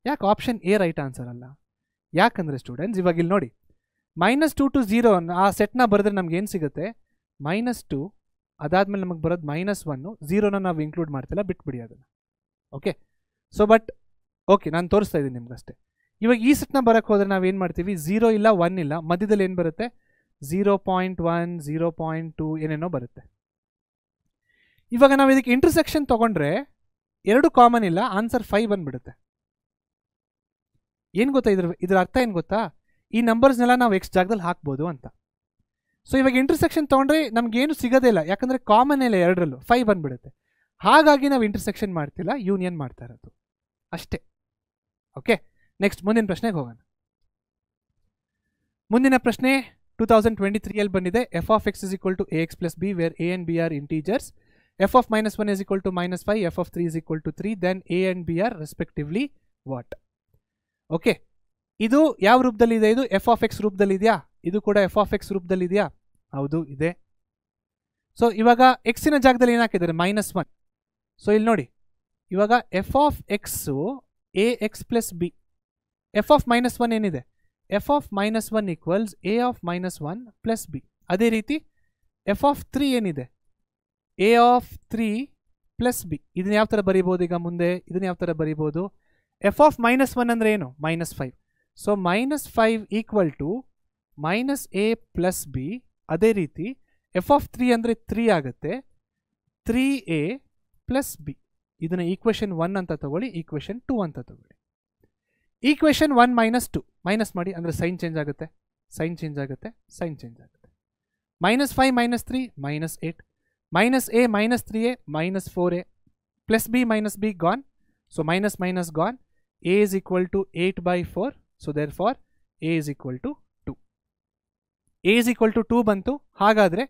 ಯಾಕೆ ಆಪ್ಷನ್ ಎ ರೈಟ್ ಆನ್ಸರ್ ಅಲ್ಲ? ಯಾಕಂದರೆ ಸ್ಟೂಡೆಂಟ್ಸ್, ಇವಾಗ ಇಲ್ಲಿ ನೋಡಿ, -2 to 0 ಆ ಸೆಟ್ನ ಬರೆದ್ರೆ ನಮ್ಗೆ ಏನು ಸಿಗುತ್ತೆ? -2, ಅದಾದಮೇಲೆ ನಮಗೆ ಬರೋದು -1, 0ನ ನಾವು ಇನ್ಕ್ಲೂಡ್ ಮಾಡ್ತಿಲ್ಲ, ಬಿಟ್ಬಿಡಿ ಅದನ್ನು. ಓಕೆ. ಸೊ ಬಟ್ ಓಕೆ, ನಾನು ತೋರಿಸ್ತಾ ಇದ್ದೀನಿ ನಿಮ್ಗಷ್ಟೇ. ಇವಾಗ ಈ ಸೆಟ್ನ ಬರೋಕ್ಕೆ ಹೋದರೆ ನಾವೇನು ಮಾಡ್ತೀವಿ? 0 ಇಲ್ಲ, 1 ಇಲ್ಲ, ಮಧ್ಯದಲ್ಲಿ ಏನು ಬರುತ್ತೆ? 0.1, 0.2 ಏನೇನೋ ಬರುತ್ತೆ. ಇವಾಗ ನಾವು ಇದಕ್ಕೆ ಇಂಟರ್ಸೆಕ್ಷನ್ ತೊಗೊಂಡ್ರೆ 2 ಕಾಮನ್ ಇಲ್ಲ, ಆನ್ಸರ್ 5 ಬಂದುಬಿಡುತ್ತೆ. ಏನು ಗೊತ್ತಾ ಇದ್ರ ಅರ್ಥ ಏನು ಗೊತ್ತಾ? ಈ ನಂಬರ್ಸ್ನೆಲ್ಲ ನಾವು ಎಕ್ಸ್ ಜಾಗದಲ್ಲಿ ಹಾಕ್ಬೋದು ಅಂತ. ಸೊ ಇವಾಗ ಇಂಟರ್ಸೆಕ್ಷನ್ ತೊಗೊಂಡ್ರೆ ನಮಗೇನು ಸಿಗೋದೇ ಇಲ್ಲ, ಯಾಕಂದರೆ ಕಾಮನ್ ಇಲ್ಲ ಎರಡರಲ್ಲೂ, 5 ಬಂದುಬಿಡುತ್ತೆ. ಹಾಗಾಗಿ ನಾವು ಇಂಟರ್ಸೆಕ್ಷನ್ ಮಾಡ್ತಿಲ್ಲ, ಯೂನಿಯನ್ ಮಾಡ್ತಾ ಇರೋದು ಅಷ್ಟೇ. ಓಕೆ. ನೆಕ್ಸ್ಟ್ ಮುಂದಿನ ಪ್ರಶ್ನೆಗೆ ಹೋಗೋಣ. ಮುಂದಿನ ಪ್ರಶ್ನೆ 2023 ಬಂದಿದೆ. f of x is equal to ax plus b where a and b are integers. f of -1 is equal to -5, f of 3 is equal to 3, then a and b are respectively what? Okay. ಇದು ಯಾವ ರೂಪದಲ್ಲಿ ಇದೆ? ಇದು F of X ರೂಪದಲ್ಲಿ ಇದೆಯಾ? ಇದು ಕೂಡ F of X ರೂಪದಲ್ಲಿ ಇದೆಯಾ? ಹೌದು, ಇದೆ. ಸೊ ಇವಾಗ ಎಕ್ಸಿನ ಜಾಗದಲ್ಲಿ ಏನು ಹಾಕಿದ್ದಾರೆ? -1. ಸೊ ಇಲ್ಲಿ ನೋಡಿ, ಇವಾಗ f of x A X plus B. F of -1 ಏನಿದೆ? F of -1 equals A of -1 plus b. ಅದೇ ರೀತಿ ಎಫ್ ಆಫ್ 3 ಏನಿದೆ? A of 3 plus B. ಇದನ್ನ ಯಾವ ಥರ ಬರೀಬೋದು? ಈಗ ಮುಂದೆ ಇದನ್ನ ಯಾವ ಥರ ಬರೀಬೋದು? ಎಫ್ ಆಫ್ -1 ಅಂದರೆ ಏನು? -5. So -5 equal to -a plus b. ಅದೇ ರೀತಿ ಎಫ್ ಆಫ್ 3 ಅಂದರೆ 3 ಆಗುತ್ತೆ, 3a ಪ್ಲಸ್ ಬಿ. ಇದನ್ನು ಈಕ್ವೇಷನ್ 1 ಅಂತ ತಗೊಳ್ಳಿ, ಈಕ್ವೇಷನ್ 2 ಅಂತ ತಗೊಳ್ಳಿ. ಈಕ್ವೇಷನ್ 1 -2 ಮೈನಸ್ ಮಾಡಿ, ಅಂದರೆ ಸೈನ್ ಚೇಂಜ್ ಆಗುತ್ತೆ, ಸೈನ್ ಚೇಂಜ್ ಆಗುತ್ತೆ, ಸೈನ್ ಚೇಂಜ್ ಆಗುತ್ತೆ. -5 -3 -8, -a -3a -4a plus b -b gone. So minus minus gone. A is equal to 8/4. So therefore A is equal to 2. A is equal to 2 ಬಂತು. ಹಾಗಾದರೆ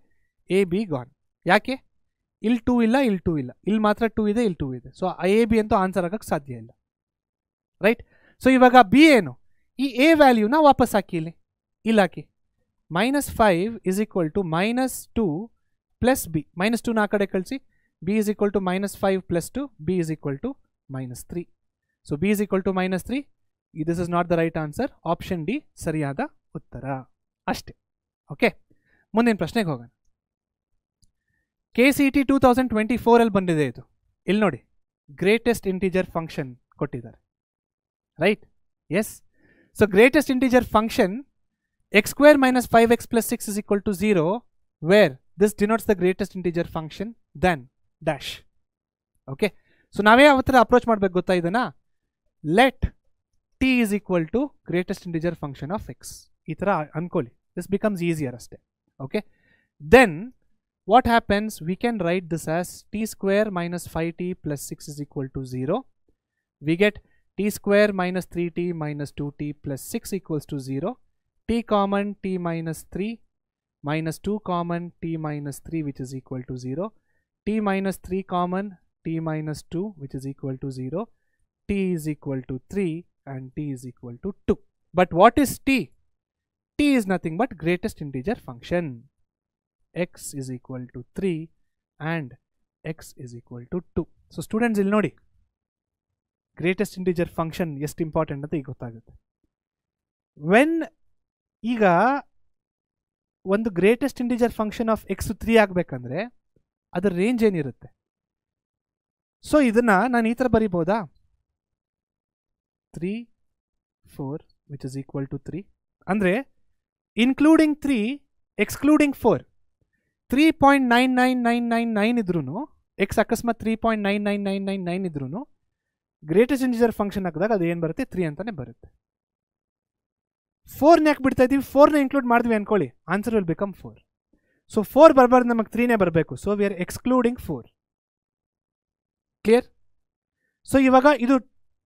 A B gone. ಯಾಕೆ? ಇಲ್ಲಿ 2 ಇಲ್ಲ, ಇಲ್ಲಿ 2 ಇಲ್ಲ, ಇಲ್ಲಿ ಮಾತ್ರ 2 ಇದೆ, ಇಲ್ಲಿ 2 ಇದೆ. ಸೊ A B ಅಂತೂ ಆನ್ಸರ್ ಆಗೋಕ್ಕೆ ಸಾಧ್ಯ ಇಲ್ಲ, ರೈಟ್? ಸೊ ಇವಾಗ B ಏನು? ಈ A ವ್ಯಾಲ್ಯೂನ ವಾಪಸ್ ಹಾಕಿ, ಇಲ್ಲಿ ಹಾಕಿ. -5 is equal to -2 plus B. -2ನ ಆ ಕಡೆ ಕಳಿಸಿ. B is equal to -5 plus 2. B is equal to -3. So B is equal to -3. This is not the right answer. Option D ಸರಿಯಾದ ಉತ್ತರ ಅಷ್ಟೇ. ಓಕೆ, ಮುಂದಿನ ಪ್ರಶ್ನೆಗೆ ಹೋಗೋಣ. KCET 2024 ಬಂದಿದೆ ಇದು. ಇಲ್ಲಿ ನೋಡಿ, ಗ್ರೇಟೆಸ್ಟ್ ಇಂಟಿಜರ್ ಫಂಕ್ಷನ್ ಕೊಟ್ಟಿದ್ದಾರೆ, right? Yes. So greatest integer function x² - 5x + 6 is equal to 0 where this denotes the greatest integer function then dash. Okay, so ನಾವೇ ಯಾವ ಥರ ಅಪ್ರೋಚ್ ಮಾಡಬೇಕು ಗೊತ್ತಾ ಇದನ್ನ? Let t is equal to greatest integer function of x. ಈ ಥರ ಅನ್ಕೊಳ್ಳಿ. This becomes easier ಅಷ್ಟೇ. Okay, then what happens? We can write this as t² - 5t + 6 is equal to 0. We get t² - 3t - 2t + 6 equals to 0. t common t - 3 - 2 common t - 3 which is equal to 0. t - 3 common t - 2 which is equal to 0. t is equal to 3 and t is equal to 2. But what is t? t is nothing but greatest integer function. x is equal to 3 and x is equal to 2. So students, ಇಲ್ಲಿ ನೋಡಿ, greatest integer function ಎಷ್ಟು important ಅಂತ ಈಗ ಗೊತ್ತಾಗುತ್ತೆ. When ಈಗ ಒಂದು greatest integer function of X 3 ಆಗಬೇಕಂದ್ರೆ ಅದರ ರೇಂಜ್ ಏನಿರುತ್ತೆ? ಸೊ ಇದನ್ನ ನಾನು ಈ ಥರ ಬರಿಬೋದಾ? 3 4 ವಿಚ್ ಇಸ್ ಈಕ್ವಲ್ ಟು 3 ಅಂದರೆ ಇನ್ಕ್ಲೂಡಿಂಗ್ 3 ಎಕ್ಸ್ಕ್ಲೂಡಿಂಗ್ 4 3.99999 ಇದ್ರೂ ಎಕ್ಸ್ ಅಕಸ್ಮಾತ್ 3.99999 ಇದ್ರೂ ಗ್ರೇಟೆಸ್ಟ್ ಇಂಟಿಜರ್ ಫಂಕ್ಷನ್ ಹಾಕಿದಾಗ ಅದು ಏನು ಬರುತ್ತೆ? 3 ಅಂತಾನೆ ಬರುತ್ತೆ. 4ನ ಯಾಕೆ ಬಿಡ್ತಾ ಇದ್ದೀವಿ? 4ನ ಇನ್ಕ್ಲೂಡ್ ಮಾಡಿದ್ವಿ ಅನ್ಕೊಳ್ಳಿ, ಆನ್ಸರ್ ವಿಲ್ ಬಿಕಮ್ 4. ಸೊ 4 ಬರಬಾರ್ದು, ನಮಗೆ 3ನೇ ಬರಬೇಕು. So we are excluding 4. Clear? So ಇವಾಗ ಇದು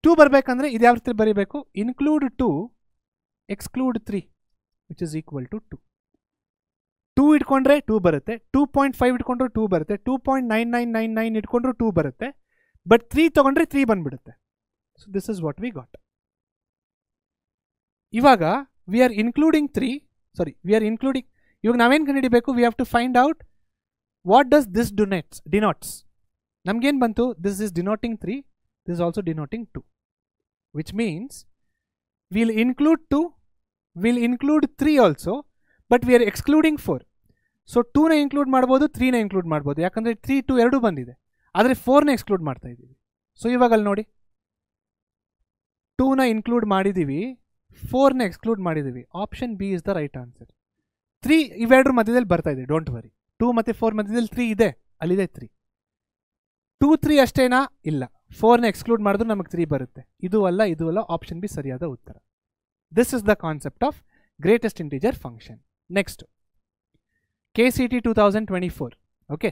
2 ಬರಬೇಕಂದ್ರೆ ಇದು ಯಾವ ರೀತಿ ಬರೀಬೇಕು? Include 2 exclude 3 which is equal to 2. 2 ಇಟ್ಕೊಂಡ್ರೆ 2 ಬರುತ್ತೆ, 2.5 ಇಟ್ಕೊಂಡ್ರೆ 2 ಬರುತ್ತೆ, 2.9999 ಇಟ್ಕೊಂಡ್ರು 2 ಬರುತ್ತೆ, ಬಟ್ 3 ತಗೊಂಡ್ರೆ 3 ಬಂದ್ಬಿಡುತ್ತೆ. So this is what we got. ಇವಾಗ ವಿ ಆರ್ ಇನ್ಕ್ಲೂಡಿಂಗ್ ಇವಾಗ ನಾವೇನು ಕಂಡುಹಿಡಿಬೇಕು, we have to find out what does this denotes. ನಮ್ಗೇನು ಬಂತು, this is denoting 3, this is also denoting 2, which means will include 2, will include 3 also, but we are excluding 4. ಸೊ 2ನ include ಮಾಡ್ಬೋದು, 3ನ include ಮಾಡ್ಬೋದು, ಯಾಕಂದರೆ 3, 2 ಎರಡೂ ಬಂದಿದೆ, ಆದರೆ 4ನ ಎಕ್ಸ್ಕ್ಲೂಡ್ ಮಾಡ್ತಾ ಇದ್ದೀವಿ. ಸೊ ಇವಾಗ ಅಲ್ಲಿ ನೋಡಿ, 2ನ ಇನ್ಕ್ಲೂಡ್ ಮಾಡಿದ್ದೀವಿ, 4ನ ಎಕ್ಸ್ಕ್ಲೂಡ್ ಮಾಡಿದ್ದೀವಿ. Option B is the right answer. 3 ಇವೆರಡರ ಮಧ್ಯದಲ್ಲಿ ಬರ್ತಾ ಇದೆ, ಡೋಂಟ್ ವರಿ. 2 ಮತ್ತು 4 ಮಧ್ಯದಲ್ಲಿ 3 ಇದೆ, ಅಲ್ಲಿದೆ 3. 2, 3 ಅಷ್ಟೇನಾ? ಇಲ್ಲ, 4ನ ಎಕ್ಸ್ಕ್ಲೂಡ್ ಮಾಡಿದ್ರು ನಮಗೆ 3 ಬರುತ್ತೆ. ಇದು ಅಲ್ಲ, ಇದು ಅಲ್ಲ, ಆಪ್ಷನ್ ಬಿ ಸರಿಯಾದ ಉತ್ತರ. This is the concept of greatest integer function. Next, KCT 2024. Okay,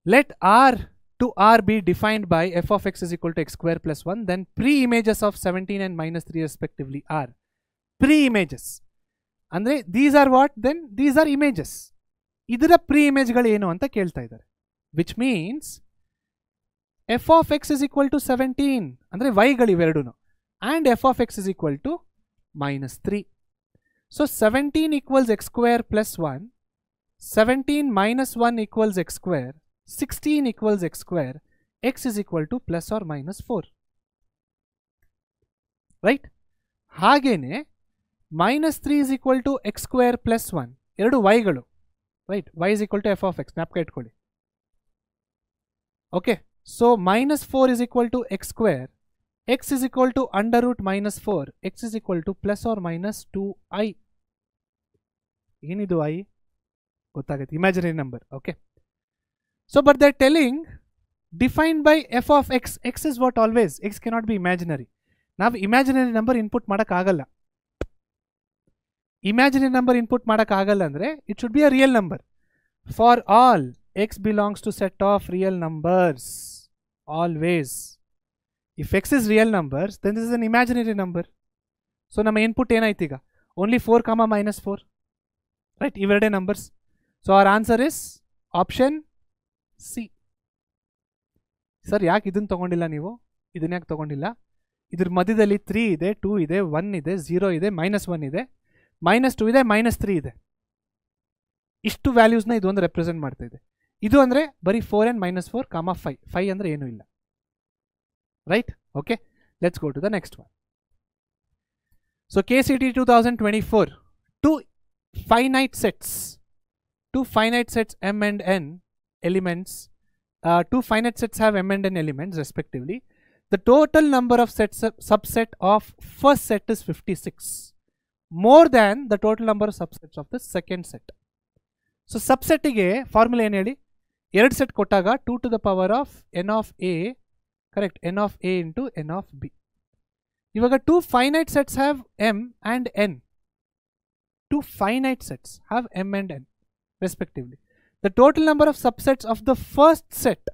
let R to R be defined by f of x is equal to x square plus 1, then pre-images of 17 and -3 respectively are. Pre-images ಅಂದರೆ these are what? Then these are images. ಇದರ pre-imageಗಳು ಏನು ಅಂತ ಕೇಳ್ತಾ ಇದ್ದಾರೆ. Which means f of x is equal to 17 ಅಂದರೆ yಗಳು ಇವೆರಡೂ, and f of x is equal to -3. So 17 equals x square plus 1, 17 minus 1 equals x square, 16 equals x square, x is equal to plus or minus 4. Right? ಹಾಗೇನೆ -3 is equal to x square plus 1, ಎರಡು yಗಳು. Right? y is equal to f of x, ಜ್ಞಾಪಕ ಇಟ್ಕೊಳ್ಳಿ. Okay, so -4 is equal to x square, x is equal to under root -4, x is equal to plus or minus 2i. ಏನಿದು i? ಗೊತ್ತಾಗುತ್ತೆ, imaginary number. Okay, so but they're telling defined by f of x. X is what always, x cannot be imaginary. ನಾವು imaginary number input ಮಾಡೋಕ್ಕಾಗಲ್ಲ. Imaginary number input ಮಾಡೋಕ್ಕಾಗಲ್ಲ ಅಂದರೆ it should be a real number. For all x belongs to set of real numbers always. If x is real numbers, then this is an imaginary number. So ನಮ್ಮ input ಏನಾಯ್ತು ಈಗ? Only 4, -4. Right, ಇವೆರಡೇ numbers. So our answer is option C. Sir ಯಾಕೆ ಇದನ್ನು ತೊಗೊಂಡಿಲ್ಲ ನೀವು? ಇದನ್ನ ಯಾಕೆ ತೊಗೊಂಡಿಲ್ಲ? ಇದ್ರ ಮಧ್ಯದಲ್ಲಿ 3 ಇದೆ, 2 ಇದೆ, 1 ಇದೆ, 0 ಇದೆ, -1 ಇದೆ, -2 ಇದೆ, -3 ಇದೆ. ಇಷ್ಟು ವ್ಯಾಲ್ಯೂಸ್ನ ಇದೊಂದು ರೆಪ್ರೆಸೆಂಟ್ ಮಾಡ್ತಾ ಇದೆ. ಇದು ಅಂದರೆ ಬರೀ 4n -4, 5. 5 ಅಂದರೆ ಏನೂ ಇಲ್ಲ. Right? Okay, let's go to the next one. So KCT 2024, two finite sets m and n elements. Two finite sets have m and n elements respectively. The total number of subset of first set is 56, more than the total number of subsets of the second set. So subset ಗೆ formula ಏನು ಹೇಳಿ? ಎರಡು set ಕೊಟ್ಟಾಗ 2 to the power of n of a, correct, n of a into n of b. ಇವಾಗ two finite sets have m and n. Two finite sets have m and n respectively. The total number of subsets of the first set.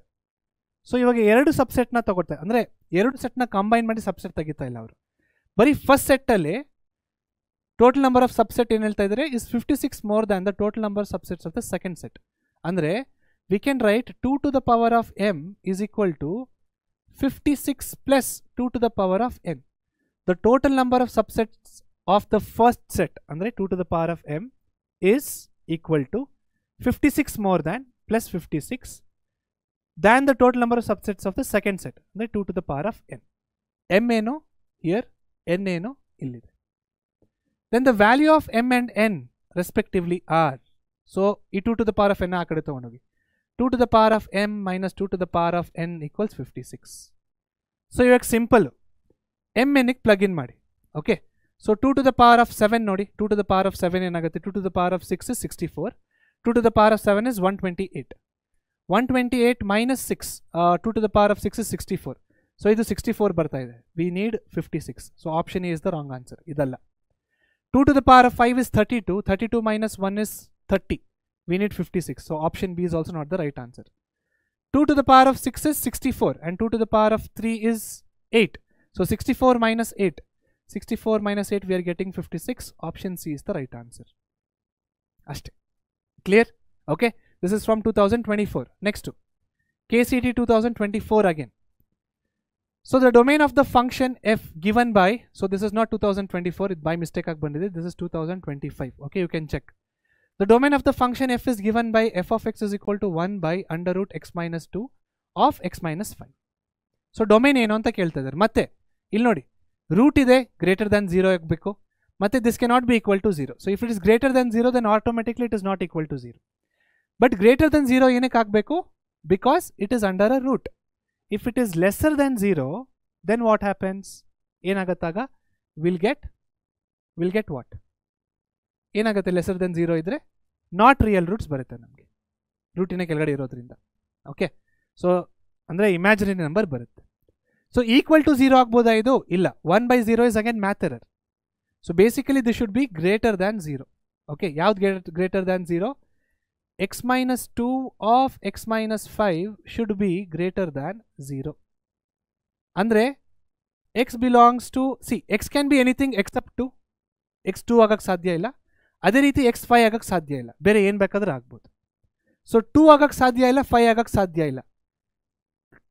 So ಇವಾಗ ಎರಡು ಸಬ್ಸೆಟ್ನ ತಗೊಳ್ತಾರೆ, ಅಂದರೆ ಎರಡು ಸೆಟ್ನ combine ಮಾಡಿ subset ತೆಗಿತಾ ಇಲ್ಲ ಅವರು. ಬರೀ ಫಸ್ಟ್ ಸೆಟ್ಟಲ್ಲಿ ಟೋಟಲ್ ನಂಬರ್ ಆಫ್ ಸಬ್ಸೆಟ್ ಏನು ಹೇಳ್ತಾ ಇದ್ದಾರೆ is 56 more than the total number of subsets of the second set. ಅಂದರೆ we can write 2 to the power of m is equal to 56 plus 2 to the power of n. The total number of subsets of the first set, ಅಂದರೆ 2 to the power of m, is equal to 56 more than plus 56 than the total number of subsets of the second set, ಅಂದರೆ 2 to the power of n. m ಏನು here, n ಏನು ಇಲ್ಲಿದೆ. Then the value of m and n respectively are, so ಈ 2 to the power of n ಆ ಕಡೆ ತಗೊಂಡೋಗಿ, 2 to the power of m minus 2 to the power of n equals 56. So ಇವಾಗ simple m n ಗೆ plug in ಮಾಡಿ. Okay, so 2 to the power of 7 ನೋಡಿ, 2 to the power of 7 ಏನಾಗುತ್ತೆ? 2 to the power of 6 is 64, 2 to the power of 7 is 128. 128 minus 6, 2 to the power of 6 is 64. So ಇದು 64 ಬರ್ತಾ ಇದೆ. We need 56. So option A is the wrong answer, ಇದಲ್ಲ. 2 to the power of 5 is 32, 32 minus 1 is 30. We need 56. So option B is also not the right answer. 2 to the power of 6 is 64 and 2 to the power of 3 is 8. So 64 minus 8. 64 minus 8 we are getting 56. Option C is the right answer. Ashte. Clear? Okay, this is from 2024. Next, KCT 2024 again. So the domain of the function f given by, so this is not 2024, it by mistake ag bandide, this is 2025. Okay, you can check. The domain of the function f is given by f of x is equal to 1 by under root x minus 2 of x minus 5. So domain ಏನು ಅಂತ ಕೇಳ್ತಾ ಇದ್ದಾರೆ. ಮತ್ತೆ ಇಲ್ಲಿ ನೋಡಿ, root ಇದೆ, greater than 0 ಆಗಬೇಕು, ಮತ್ತೆ this cannot be equal to 0. So if it is greater than 0, then automatically it is not equal to 0. But greater than 0 ಏನಕ್ಕೆ ಆಗಬೇಕು? Because it is under a root. If it is lesser than 0, then what happens? ಏನಾಗತ್ತಾಗ? We'll get what? ಏನಾಗುತ್ತೆ lesser than 0 ಇದ್ರೆ? Not real roots ಬರುತ್ತೆ ನಮಗೆ, ರೂಟಿನ ಕೆಳಗಡೆ ಇರೋದ್ರಿಂದ. Okay, so ಅಂದರೆ imaginary number ಬರುತ್ತೆ. ಸೊ ಈಕ್ವಲ್ ಟು 0 ಆಗ್ಬೋದಾ ಇದು? ಇಲ್ಲ. 1/0 is again math error. So basically this should be greater than 0. Okay, ಯಾವ್ದು greater than 0? x minus 2 of x minus 5 should be greater than 0. ಅಂದರೆ x belongs to, see, x can be anything except 2. x 2 ಆಗಕ್ಕೆ ಸಾಧ್ಯ ಇಲ್ಲ, ಅದೇ ರೀತಿ x 5 ಆಗಕ್ಕೆ ಸಾಧ್ಯ ಇಲ್ಲ, ಬೇರೆ ಏನು ಬೇಕಾದ್ರೆ ಆಗ್ಬೋದು. ಸೊ 2 ಆಗಕ್ಕೆ ಸಾಧ್ಯ ಇಲ್ಲ, 5 ಆಗಕ್ಕೆ ಸಾಧ್ಯ ಇಲ್ಲ.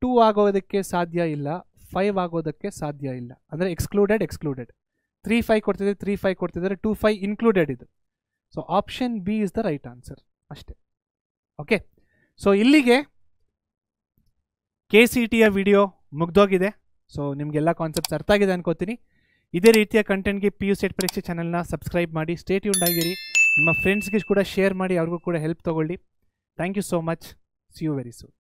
2 ಆಗೋದಕ್ಕೆ ಸಾಧ್ಯ ಇಲ್ಲ, 5 ಆಗೋದಕ್ಕೆ ಸಾಧ್ಯ ಇಲ್ಲ, ಅಂದರೆ ಎಕ್ಸ್ಕ್ಲೂಡೆಡ್. 3 5 ಕೊಡ್ತಿದ್ದಾರೆ, 3 5 ಕೊಡ್ತಿದ್ದಾರೆ, 2 5 ಇನ್ಕ್ಲೂಡೆಡ್ ಇದು. So option B is the right answer ಅಷ್ಟೇ. ಓಕೆ, ಸೊ ಇಲ್ಲಿಗೆ KCTಯ ವಿಡಿಯೋ ಮುಗ್ದೋಗಿದೆ. ಸೊ ನಿಮಗೆಲ್ಲ ಕಾನ್ಸೆಪ್ಟ್ಸ್ ಅರ್ಥ ಆಗಿದೆ ಅನ್ಕೋತೀನಿ. ಇದೇ ರೀತಿಯ ಕಂಟೆಂಟ್ಗೆ PU ಸೆಟ್ ಪರೀಕ್ಷೆ ಚಾನಲ್ನ ಸಬ್ಸ್ಕ್ರೈಬ್ ಮಾಡಿ, ಸ್ಟೇ ಟ್ಯೂನ್ಡ್ ಆಗಿರಿ. ನಿಮ್ಮ ಫ್ರೆಂಡ್ಸ್ಗೆ ಕೂಡ ಶೇರ್ ಮಾಡಿ, ಅವ್ರಿಗೂ ಕೂಡ ಹೆಲ್ಪ್ ತೊಗೊಳ್ಳಿ. Thank you so much. See you very soon.